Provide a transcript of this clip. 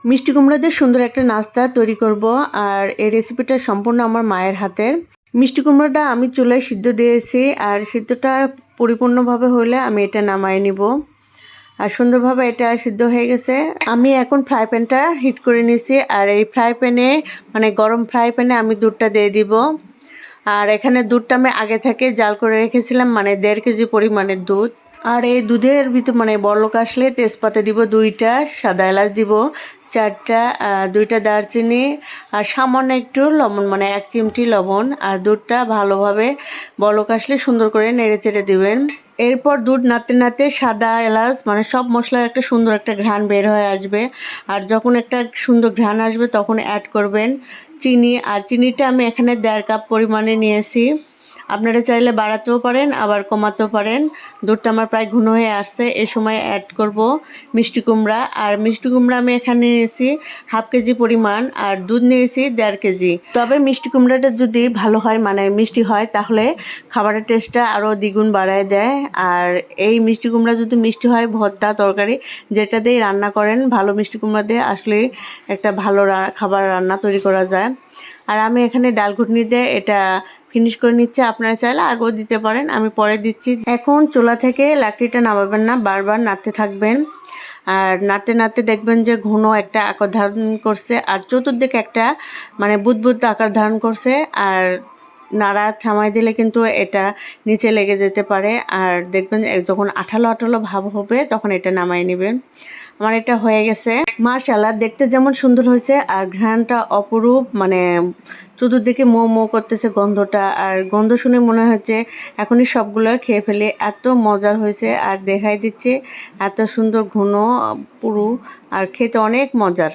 মিষ্টি কুমড়া দিয়ে সুন্দর একটা নাস্তা তৈরি করব। আর এই রেসিপিটা সম্পূর্ণ আমার মায়ের হাতের। মিষ্টি কুমড়াটা আমি চুলায় সিদ্ধ দিয়েছি, আর সিদ্ধটা পরিপূর্ণভাবে হলে আমি এটা নামায় নিব। আর সুন্দরভাবে এটা সিদ্ধ হয়ে গেছে। আমি এখন ফ্রাই প্যানটা হিট করে নিয়েছি, আর এই ফ্রাই প্যানে মানে গরম ফ্রাই প্যানে আমি দুধটা দিয়ে দিব। আর এখানে দুধটা আমি আগে থেকে জাল করে রেখেছিলাম, মানে 1.5 কেজি পরিমাণের দুধ। আর এই দুধের ভিতর মানে বড়লোক আসলে তেজপাতা দিব 2টা, সাদা এলাচ দিব 4টা, 2টা দারচিনি, আর সামান্য একটু লবণ মানে 1 চিমটি লবণ। আর দুধটা ভালোভাবে বড়লোক আসলে সুন্দর করে নেড়ে চেড়ে দিবেন। এরপর দুধ নাড়তে নাড়তে সাদা এলাচ মানে সব মশলার একটা সুন্দর একটা ঘ্রাণ বের হয়ে আসবে। আর যখন একটা সুন্দর ঘ্রাণ আসবে তখন অ্যাড করবেন চিনি। আর চিনিটা আমি এখানে 1.5 কাপ পরিমাণে নিয়েছি। আপনারা চাইলে বাড়াতেও পারেন আবার কমাতেও পারেন। দুধটা আমার প্রায় ঘন হয়ে আসছে, এ সময় অ্যাড করব মিষ্টি কুমড়া। আর মিষ্টি কুমড়া আমি এখানে নিয়েছি 1/2 কেজি পরিমাণ, আর দুধ নিয়েছি 1.5 কেজি। তবে মিষ্টি কুমড়াটা যদি ভালো হয় মানে মিষ্টি হয় তাহলে খাবারের টেস্টটা আরও দ্বিগুণ বাড়ায় দেয়। আর এই মিষ্টি কুমড়া যদি মিষ্টি হয়, ভর্তা তরকারি যেটা দিয়ে রান্না করেন, ভালো মিষ্টি কুমড়া দিয়ে আসলে একটা ভালো খাবার রান্না তৈরি করা যায়। আর আমি এখানে ডাল ঘুটনি দিয়ে এটা ফিনিশ করে নিচ্ছে। আপনারা চাইলে আগেও দিতে পারেন, আমি পরে দিচ্ছি। এখন চুলা থেকে লাকড়িটা নামাবেন না, বারবার নাড়তে থাকবেন। আর নাড়তে নাড়তে দেখবেন যে ঘন একটা আকার ধারণ করছে, আর চতুর্দিকে একটা মানে বুদবুদ আকার ধারণ করছে। আর নাড়া থামাই দিলে কিন্তু এটা নিচে লেগে যেতে পারে। আর দেখবেন যখন আঠালো আঠালো ভাব হবে তখন এটা নামাই নেবেন। আমার এটা হয়ে গেছে। মাশাআল্লাহ, দেখতে যেমন সুন্দর হয়েছে আর ঘ্রাণটা অপরূপ, মানে চতুর্দিকে মো মো করতেছে গন্ধটা। আর গন্ধ শুনে মনে হচ্ছে এখনই সবগুলো খেয়ে ফেলে, এত মজার হয়েছে। আর দেখাই দিচ্ছে এত সুন্দর ঘন পুরো, আর খেতে অনেক মজার।